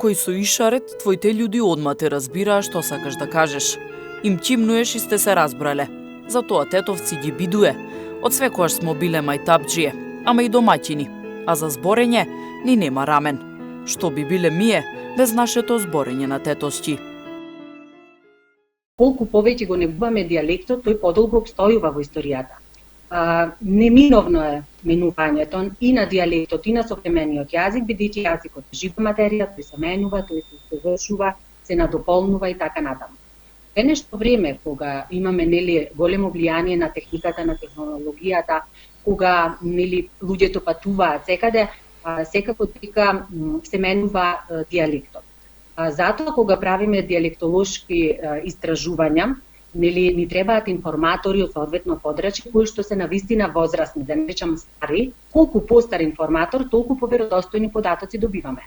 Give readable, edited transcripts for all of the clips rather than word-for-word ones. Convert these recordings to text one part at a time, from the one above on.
кој со ишарет твоите људи одма те разбираа што сакаш да кажеш. Им чимнуеш и сте се разбрале. Затоа тетовци ги бидуе. Од свекојаш смо биле мајтапџие, ама и домаќини. А за зборење ни нема рамен. Што би биле мие без нашето зборење на тетовски? Колку повеќе го негуваме дијалектот, тој подолго обстојува во историјата. Неминовно е менувањето и на дијалектот и на современиот јазик, бидејќи јазикот е жива материја, тој се менува, тој се совршува, се надополнува и така натаму. Во нешто време кога имаме големо влијание на техниката, на технологијата, кога луѓето патуваат секаде, секако дека се менува дијалектот. Затоа кога правиме дијалектолошки истражувања, ни требаат информатори од соодветно подрачје кои што се навистина возрастни, да не речам стари. Колку постар информатор, толку поверодостојни податоци добиваме.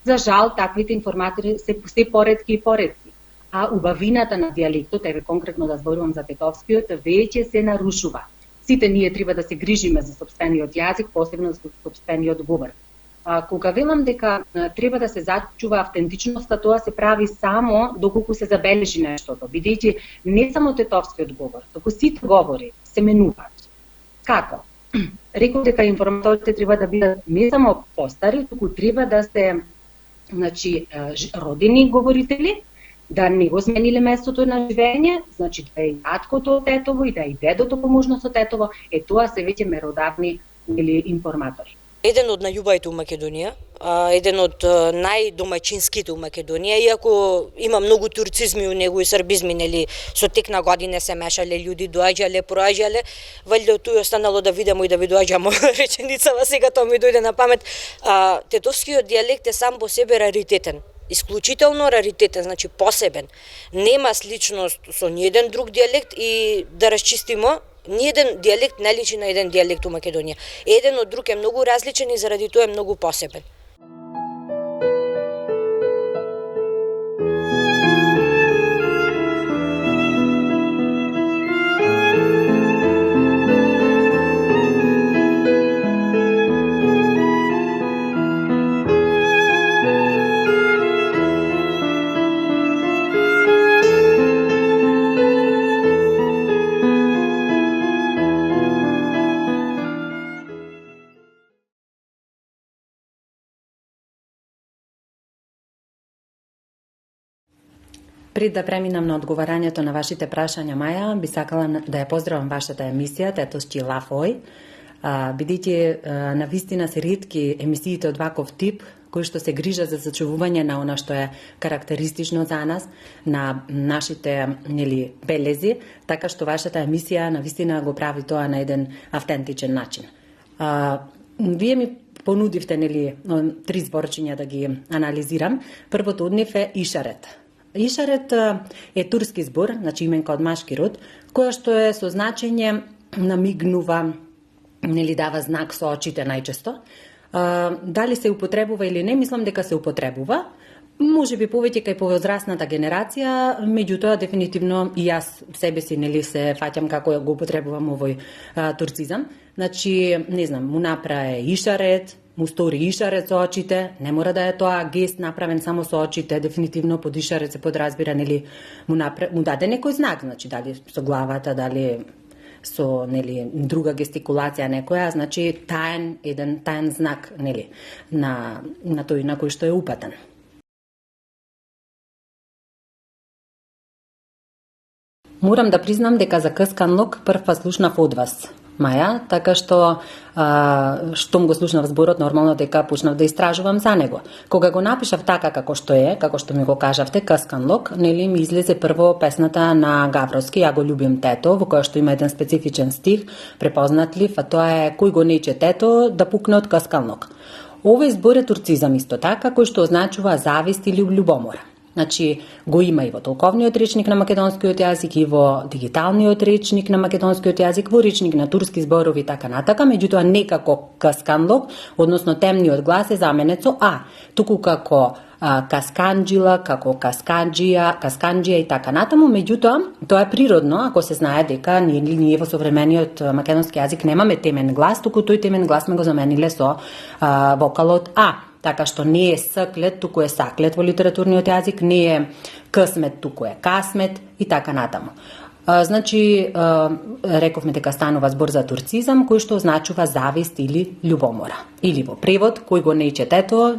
За жал, таквите информатори се поретки и поретки. А убавината на дијалектот, еве конкретно да зборувам за тетовскиот, веќе се нарушува. Сите ние треба да се грижиме за сопствениот јазик, посебно за сопствениот говор. Кога велам дека треба да се зачува автентичноста, тоа се прави само доколку се забележи нештото, бидејќи не само тетовскиот говор, туку сите говори се менуваат. Како? Реков дека информаторите треба да бидат не само постари, туку треба да се родени говорители, да не го смениле местото на живење, да е таткото од тетово и да е дедото поможно со тетово, тоа се веќе меродавни или информатори. Еден од најубавите у Македонија, еден од најдомаќинските у Македонија, иако има многу турцизми у него и србизми, со тек на године се мешале луѓе, доаѓале, проаѓале, валјда тој останало да видимо и да ви доаѓамо реченицава, сега тоа ми дојде на памет. Тетовскиот дијалект е сам по себе раритетен. Исклучително раритетен, значи посебен. Нема сличност со ниеден друг дијалект и да расчистимо, ниеден дијалект не личи на еден дијалект у Македонија. Еден од друг е многу различен и заради тоа е многу посебен. Пред да преминам на одговарањето на вашите прашања, Маја, би сакала да ја поздравам вашата емисија, Тетовски Лафој, бидејќи навистина се ретки емисиите од ваков тип, кои што се грижат за зачувување на она што е карактеристично за нас, на нашите белези, така што вашата емисија навистина го прави тоа на еден автентичен начин. Вие ми понудивте три зборчиња да ги анализирам. Првото од нив е ишарет. Ишарет е турски збор, значи именка од машки род, која што е со значење намигнува, дава знак со очите најчесто. Дали се употребува или не, мислам дека се употребува. Може би повеќе кај повозрастната генерација, меѓутоа дефинитивно и јас себе си се фаќам како го употребувам овој турцизам. Значи, не знам, му направи ишарет, му стори ишарет со очите, не мора да е тоа гест направен само со очите, дефинитивно под ишарет се подразбира, му даде некој знак, значи дали со главата, дали со друга гестикулација некоја, значи еден таен знак на тој на кој што е упатен. Морам да признам дека за Късканлог прв пат слушнав од вас, Маја, така што штом го слушнав зборот, нормално дека почнав да истражувам за него. Кога го напишав така како што ми го кажавте, Късканлог, ми излезе прво песната на Гавровски, Ја го љубим тето, во која што има еден специфичен стих, препознатлив, а тоа е кој го нече тето, да пукне од Късканлог. Овој збор е турцизам исто така, кој што означува завист или љубомора. Значи, го има и во толковниот речник на македонскиот јазик, и во дигиталниот речник на македонскиот јазик, во речник на турски зборови и така натака, меѓутоа не како Късканлог, односно темниот глас е заменет со а, туку како касканџила, како касканџија и така натаму, меѓутоа тоа е природно, ако се знае дека ние во современиот македонски јазик немаме темен глас, туку тој темен глас ме го замениле со вокалот а. така што не е саклет, туку е саклет во литературниот јазик, не е късмет, туку е касмет и така натаму. Значи, рековме дека станува збор за турцизам, кој што означува завист или љубомора. Или во превод, кој го не четето,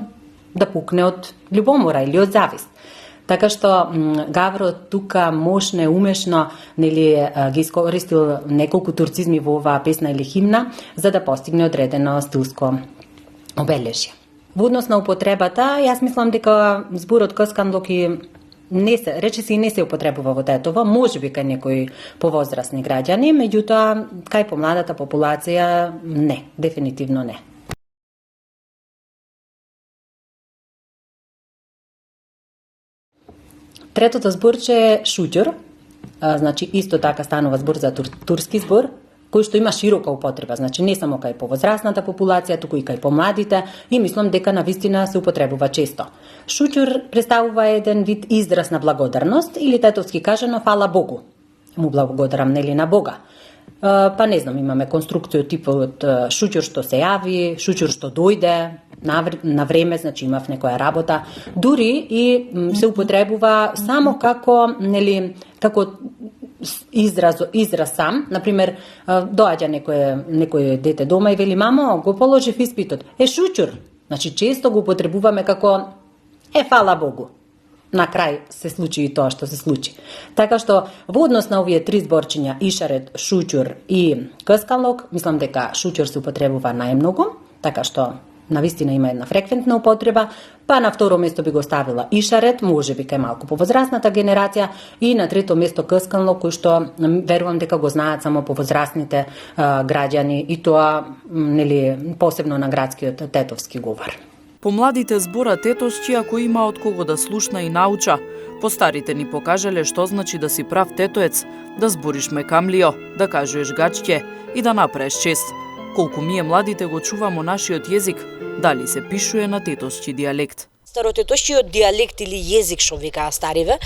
да пукне од љубомора или од завист. Така што Гавро тука мощно, умешно, нели, ги искористил неколку турцизми во оваа песна или химна, за да постигне одредено стилско обележје. Во однос на употребата, јас мислам дека зборот късканлок и не се, речиси и не се употребува во Тетово, можеби кај некои повозрасни граѓани, меѓутоа кај помладата популација не, дефинитивно не. Третото зборче е шуќур, значи исто така станува збор за турски збор, кој што има широка употреба, значи не само кај повозрасната популација, туку и кај помладите, и мислам дека навистина се употребува често. Шуќур представува еден вид израз на благодарност или тетовски кажано фала Богу. Му благодарам нели на Бога. Па не знам, имаме конструкција типот шуќур што се јави, шуќур што дојде на време, значи имав некоја работа. Дури и се употребува само како нели како израз сам, например, доаѓа некој дете дома и вели мамо, го положив испитот. Шуќур. Значи често го употребуваме како фала Богу. На крај се случи и тоа што се случи. Така што во однос на овие три зборчиња ишарет, шуќур и къскалок, мислам дека шуќур се употребува најмногу, така што навистина има една фреквентна употреба, па на второ место би го ставила ишарет, можеби кај малку повозрасната генерација, и на трето место къскалок, кој што верувам дека го знаат само повозрасните граѓани, и тоа нели посебно на градскиот тетовски говор. Помладите збора тетосчи, ако има од кого да слушна и науча. Постарите ни покажале што значи да си прав тетоец, да збориш мекамлио, да кажуеш гачке и да направиш чест. Колку ние младите го чувамо нашиот јазик, дали се пишуе на тетосчи дијалект. Старотетошкиот дијалект или јазик, што викаа стариве,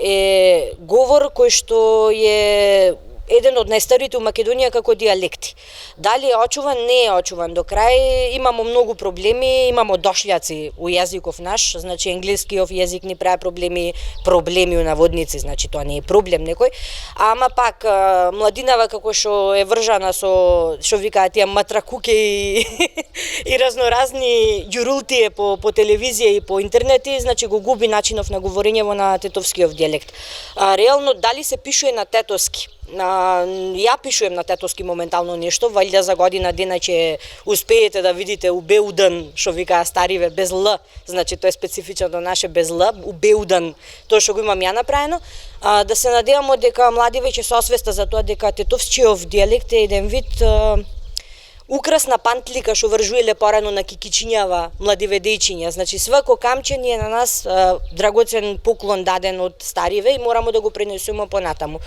е говор кој што е еден од најстарите у Македонија како дијалекти. Дали е очуван, не е очуван до крај, имамо многу проблеми, имамо дошљаци у јазиков наш, значи енглескиот јазик ни прави проблеми у наводници, значи тоа не е проблем некој, ама пак младинава како што е вржана со, што викаат тие матракуке и разноразни ѓурултие по телевизија и по интернети, значи го губи начинов на говорење во на тетовскиот дијалект. Реално, дали се пишува на тетовски? Ја пишувам на тетовски моментално нешто, валјда за година дена ќе успеете да видите убеудан, што викаа стариве, без Л, значи тоа е специфично наше без Л, убеудан, тоа што го имам ја направено. Да се надевамо дека млади веќе се освеста за тоа дека тетовскиот дијалект е еден вид украсна пантлика што вржуеле порано на кикичињава младиве дејчиња. Значи свако камче ни е на нас драгоцен поклон даден од стариве и морамо да го пренесеме понатаму.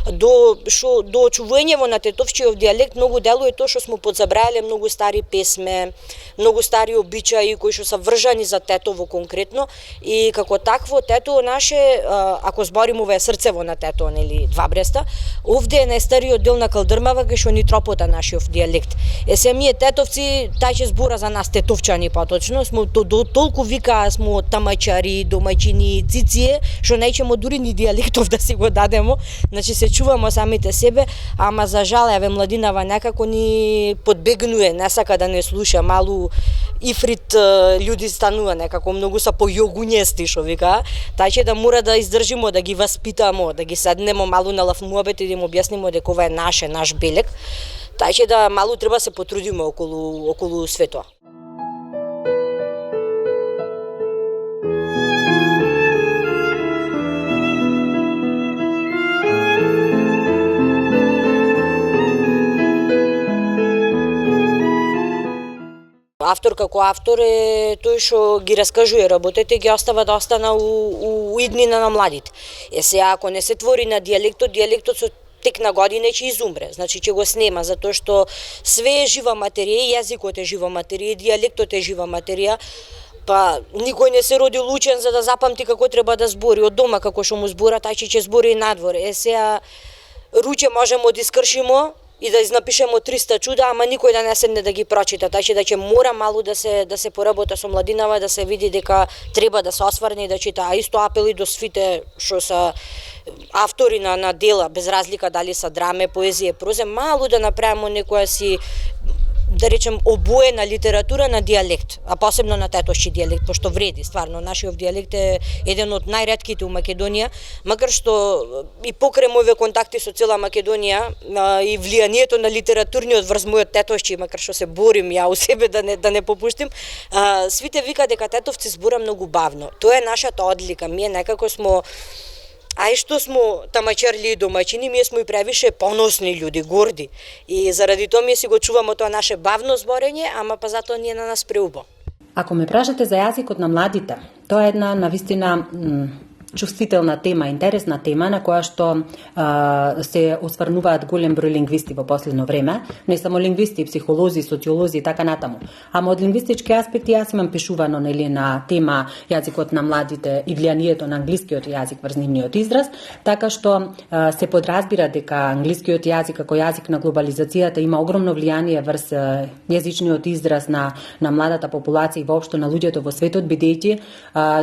До очувувањето на тетовскиот дијалект многу делува тоа што смо подзабраеле многу стари песме, многу стари обичаи кои што се вржани за Тетово конкретно, и како такво Тетово наше, ако збориме ова е срцево на Тетово, нели Двабреста, овде е најстариот дел на Калдрмава кај што ни тропота нашиот дијалект. Се ние тетовци, тај збора за нас тетовчани поточно, смо толку викаа смо тамачари, домаќини, цицие, што неќемо дури ни дијалектов да си го дадемо, значи се чувамо самите себе, ама за жал еве младинава некако ни подбегнуе, не сака да не слуша, малу ифрит луѓе станува некако, многу са појогуњести што викаа, тај да мора да издржимо, да ги васпитамо, да ги седнемо малу на лав муабет и да им објаснимо дека ова е наш белег. Тај да малу треба се потрудиме околу светот. Автор како автор е тој што ги раскажува работите, ги остава да остана у иднина на младите. Сега ако не се твори на дијалектот со тек на година ќе изумре, значи ќе го снема, затоа што све е жива материја, јазикот е жива материја, дијалектот е жива материја, па никој не се роди учен за да запамти како треба да збори од дома, како што му збора, тај ќе збори и надвор. Сега руче можеме да искршимо и да изнапишемо 300 чуда, ама никој да не седне да ги прочита, така да ќе мора малку да се поработа со младинава, да се види дека треба да се осврне и да чита, а исто апели до свите што се автори на дела, без разлика дали са драме, поезија, прозе, малку да направиме некоја си, да речем, обоена литература на дијалект, а посебно на тетошки дијалект, пошто вреди, стварно, нашиот дијалект е еден од најретките у Македонија, макар што и покрај моје контакти со цела Македонија и влијанието на литературниот врз мојот тетошки, макар што се борим ја у себе да не попуштим, свите вика дека тетовци збора многу бавно. Тоа е нашата одлика, ние некако смо ај што смо тамачарли и домаќини, ние смо и превише поносни луѓе, горди. И заради тоа ние си го чуваме тоа наше бавно зборење, ама па затоа ние на нас преубо. Ако ме прашате за јазикот на младите, тоа е една навистина чувствителна тема, интересна тема на која што се осврнуваат голем број лингвисти во последно време, не само лингвисти, психолози, социолози и така натаму. Ама од лингвистички аспекти јас имам пишувано на тема јазикот на младите и влијанието на англискиот јазик врз нивниот израз, така што се подразбира дека англискиот јазик како јазик на глобализацијата има огромно влијание врз јазичниот израз на младата популација и воопшто на луѓето во светот, бидејќи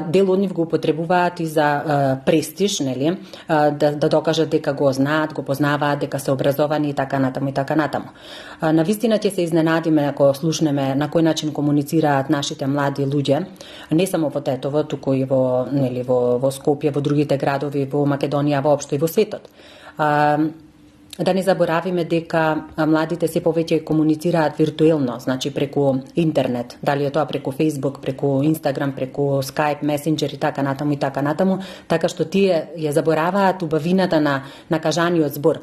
дел од нив го употребуваат и за престиж, нели, да докажат дека го знаат, го познаваат, дека се образовани и така натаму и така натаму. Навистина ќе се изненадиме ако слушнеме на кој начин комуницираат нашите млади луѓе, не само во Тетово, туку и во Скопје, во другите градови, во Македонија, воопшто и во светот. Да не заборавиме дека младите се повеќе комуницираат виртуелно, значи преку интернет, дали е тоа преку Facebook, преку Instagram, преку Skype, Messenger и така натаму, така што тие ја забораваат убавината на кажаниот збор.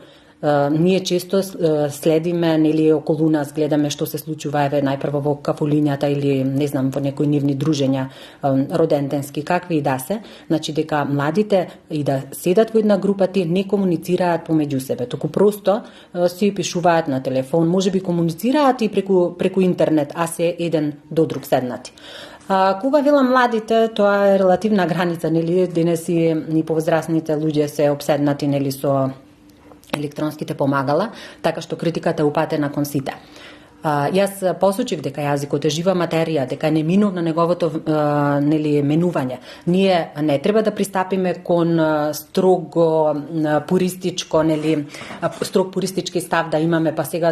Ние често следиме, нели, околу нас, гледаме што се случува најпрво во кафулињата или не знам во некои нивни дружења роденденски, какви и да се, значи дека младите и да седат во една група, тие не комуницираат помеѓу себе, туку просто си пишуваат на телефон, можеби комуницираат и преку интернет, а се еден до друг седнати. Кога велам младите, тоа е релативна граница, нели, денес и повозрастните луѓе се обседнати, нели, со електронските помагала, така што критиката е упатена кон сите. Јас посочив дека јазикот е жива материја, дека е неминовно неговото менување. Ние не треба да пристапиме кон строго пуристичко, строг пуристички став да имаме, па сега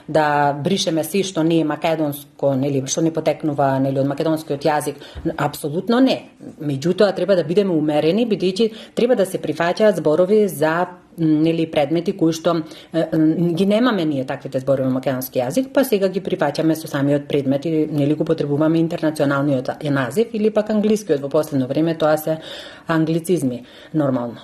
да бришеме се што не е македонско, што не потекнува од македонскиот јазик. Апсолутно не. Меѓутоа треба да бидеме умерени, бидејќи треба да се прифаќаат зборови за предмети кои што ги немаме ние таквите зборови во македонски јазик, па сега ги прифаќаме со самиот предмет и го потребуваме интернационалниот назив или пак англискиот. Во последно време тоа се англицизми нормално.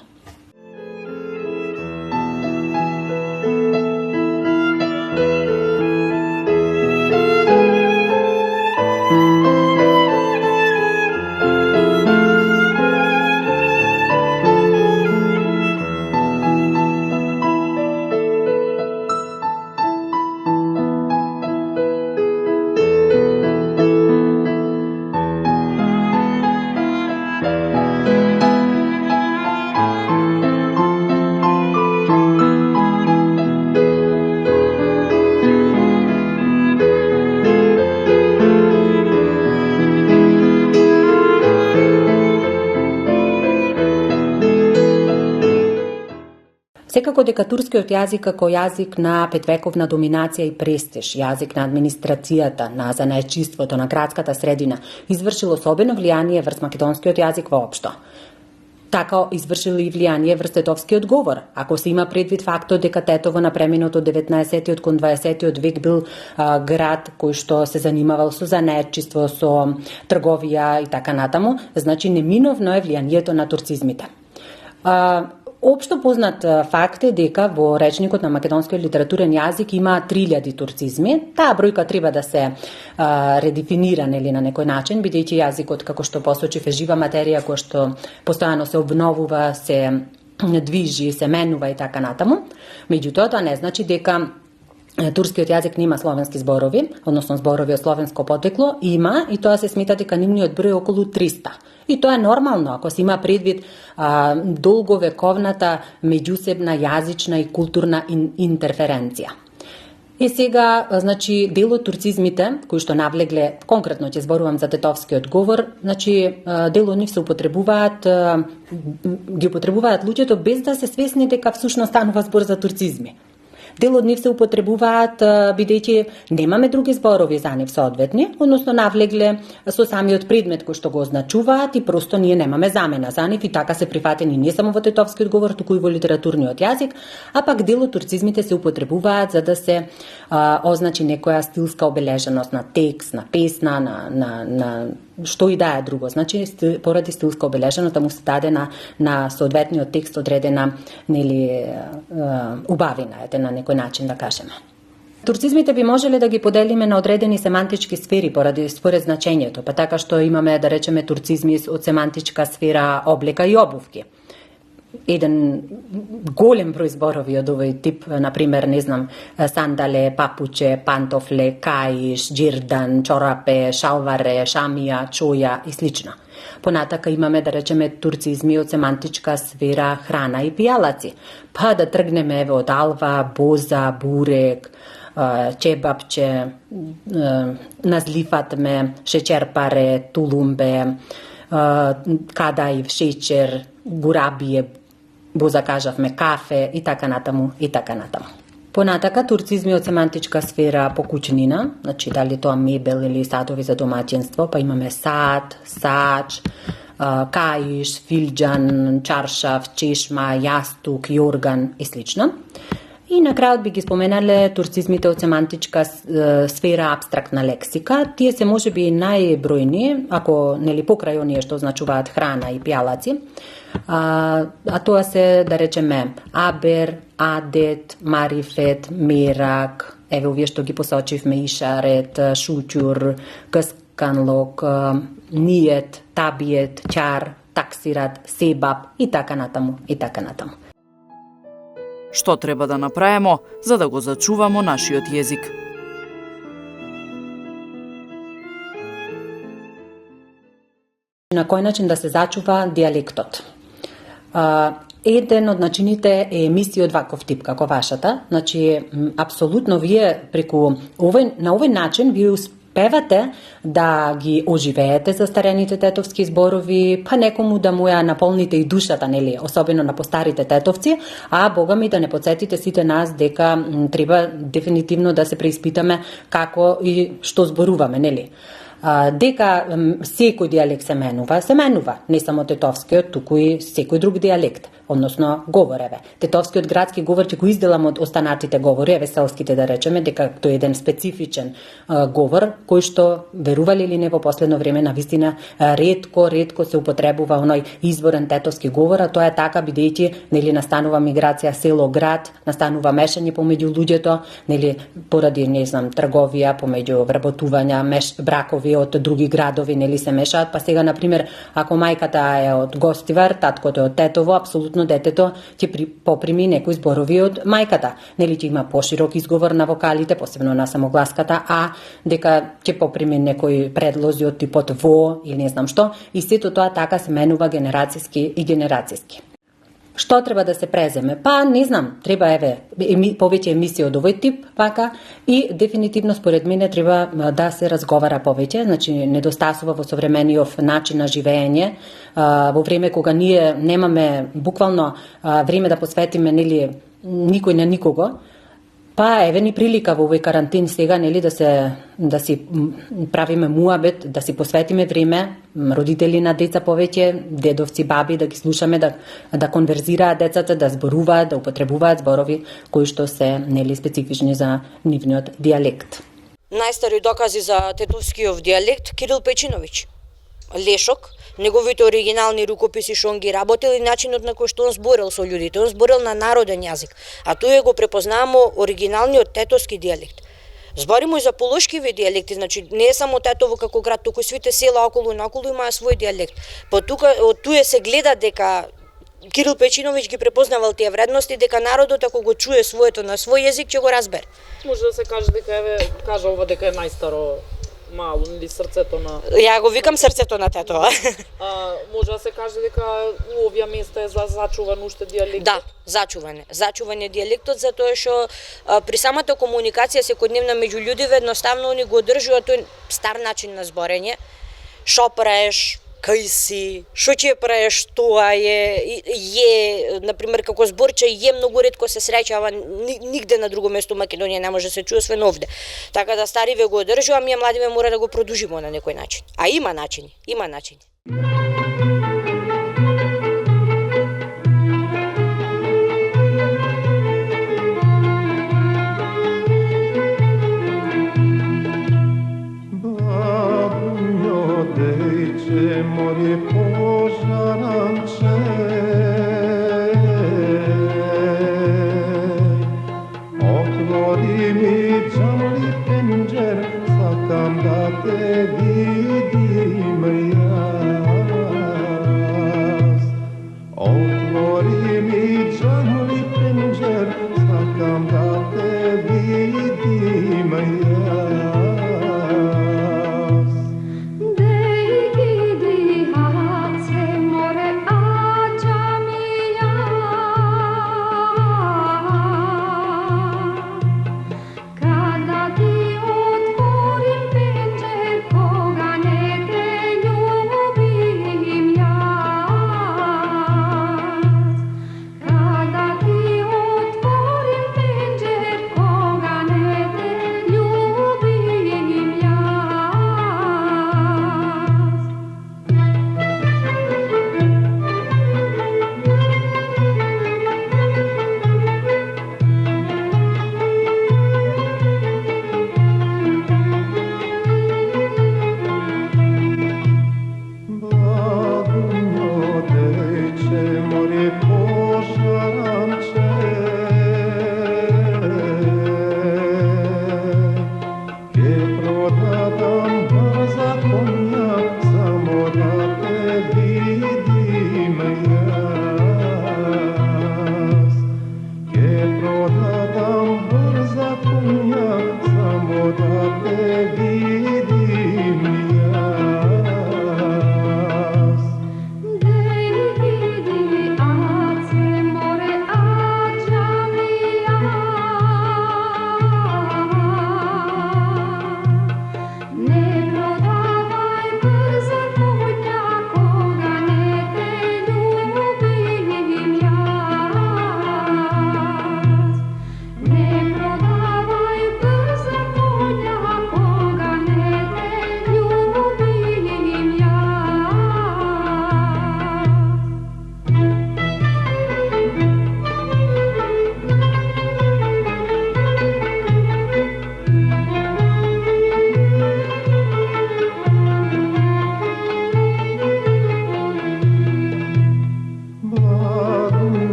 Секако дека турскиот јазик како јазик на петвековна доминација и престиж, јазик на администрацијата, на занаетчиството, на градската средина, извршил особено влијание врз македонскиот јазик воопшто. Така извршил и влијание врз тетовскиот говор. Ако се има предвид фактот дека Тетово на преминот од 19-тиот кон 20-тиот век бил град кој што се занимавал со занаетчиство, со трговија и така натаму, значи неминовно е влијанието на турцизмите. Општо познат факт е дека во речникот на македонскиот литературен јазик има 3000 турцизми. Таа бројка треба да се редефинира на некој начин, бидејќи јазикот, како што посочив, е жива материја која што постојано се обновува, се движи, се менува и така натаму. Меѓутоа, тоа не значи дека турскиот јазик нема словенски зборови, односно зборови од словенско потекло, има, и тоа се смета дека нивниот број е околу 300. И тоа е нормално, ако се има предвид долговековната меѓусебна јазична и културна интерференција. И сега, значи, дел од турцизмите, кои што навлегле, конкретно ќе зборувам за тетовскиот говор, значи, дел од нив се употребуваат, ги употребуваат луѓето без да се свесни дека всушност станува збор за турцизми. Дел од нив се употребуваат бидејќи немаме други зборови за нив соодветни, односно навлегле со самиот предмет кој што го означуваат и просто ние немаме замена за нив и така се прифатени не само во тетовскиот говор, туку и во литературниот јазик, а пак дел од турцизмите се употребуваат за да се означи некоја стилска обележеност на текст, на песна, на што и да е друго. Значи, поради стилска обележеност да му се даде на соодветниот текст одредена, нели, убавина, на некој начин да кажеме. Турцизмите би можеле да ги поделиме на одредени семантички сфери според значењето, па така што имаме, да речеме, турцизми од семантичка сфера облека и обувки. Еден голем број зборови од овој тип, например, не знам, сандале, папуче, пантофле, каиш, џирдан, чорапе, шалваре, шамија, чоја и слично. Понатака имаме, да речеме, турцизми од семантичка сфера храна и пијалаци. Па да тргнеме еве од алва, боза, бурек, чебапче, назлифатме, шеќерпаре, тулумбе, кадаив, шеќер, бурабие, боза кажавме, кафе и така натаму, и така натаму. Понатака, турцизми од семантичка сфера по куќнина, значи дали тоа мебел или садови за домаќинство, па имаме сад, сач, каиш, филџан, чаршаф, чешма, јастук, јорган и слично. И на крајот би ги споменале турцизмите од семантичка сфера абстрактна лексика. Тие се можеби најбројни, ако нели покрај оние што означуваат храна и пијалаци. А тоа се, да речеме, абер, адет, марифет, мерак, еве овие што ги посочивме, ишарет, шутјур, касканлок, ниет, табиет, ќар, таксират, себаб и така натаму, и така натаму. Што треба да направимо за да го зачувамо нашиот јазик? На кој начин да се зачува дијалектот? Еден од начините е емисија од ваков тип како вашата. Значи, апсолутно вие преку на овој начин вие успевате да ги оживеете застарените тетовски зборови, па некому да му ја наполните и душата, нели, особено на постарите тетовци, а бога ми да не подсетите сите нас дека треба дефинитивно да се преиспитаме како и што зборуваме, нели. Дека секој дијалект се менува, не само тетовскиот, туку и секој друг дијалект, односно говореве. Тетовскиот градски говор ќе го изделам од останатите говори, еве селските да речеме, дека тој е еден специфичен говор, кој што, верували или не, во последно време навистина ретко се употребува оној изворен тетовски говор, а тоа е така бидејќи нели настанува миграција село-град, настанува мешање помеѓу луѓето, нели поради, не знам, трговија, помеѓу вработувања, бракови од други градови, нели се мешаат, па сега, например, ако мајката е од Гостивар, таткото е од Тетово, апсолутно детето ќе поприми некои зборови од мајката. Нели ќе има поширок изговор на вокалите, посебно на самогласката А, дека ќе поприми некои предлози од типот во или не знам што, и сето тоа така се менува генерацијски и генерацијски. Што треба да се преземе? Па, не знам, треба повеќе емисии од овој тип, вака, и дефинитивно според мене треба да се разговара повеќе, значи недостасува во современиот начин на живење, во време кога ние немаме буквално време да посветиме, нели, никој на никого. Па еве ни прилика во овој карантин сега, нели, да си правиме муабет, да си посветиме време, родители на деца повеќе, дедовци, баби, да ги слушаме, да конверзираат децата, да зборуваат, да употребуваат зборови кои што се, нели, специфични за нивниот дијалект. Најстари докази за тетовскиот дијалект Кирил Печиновиќ. Лешок, неговите оригинални рукописи што он ги работил и начинот на кој што он зборел со луѓето, он зборел на народен јазик, а тој го препознаемо оригиналниот тетовски дијалект. Зборимо и за полошкиви дијалекти, значи не е само Тетово како град, туку сите села околу и наоколу имаа свој дијалект. Па тука од туе се гледа дека Кирил Печиновиќ ги препознавал тие вредности, дека народот ако го чуе своето на свој јазик ќе го разбере. Може да се каже дека еве кажа ова дека е Мало, или срцето на... Ја го викам срцето на тетова. Може да се каже дека у овие места е зачуван уште дијалектот? Да, зачуван е дијалектот, затоа што при самата комуникација секојдневна меѓу луѓе едноставно они го одржуваат тој стар начин на зборење. Шо правиш, кај си, шо ќе правиш, тоа е, например, како зборче е многу ретко се среќава, нигде на друго место у Македонија не може да се чуе, освен овде. Така да стариве го одржува, ние младиве мора да го продолжиме на некој начин. А има начини. Moje pożarance, otvori mi zamoli penđer, sakam da te vidim jas. Otvori mi zamoli penđer, sakam da te vidim jas. Moje pożarance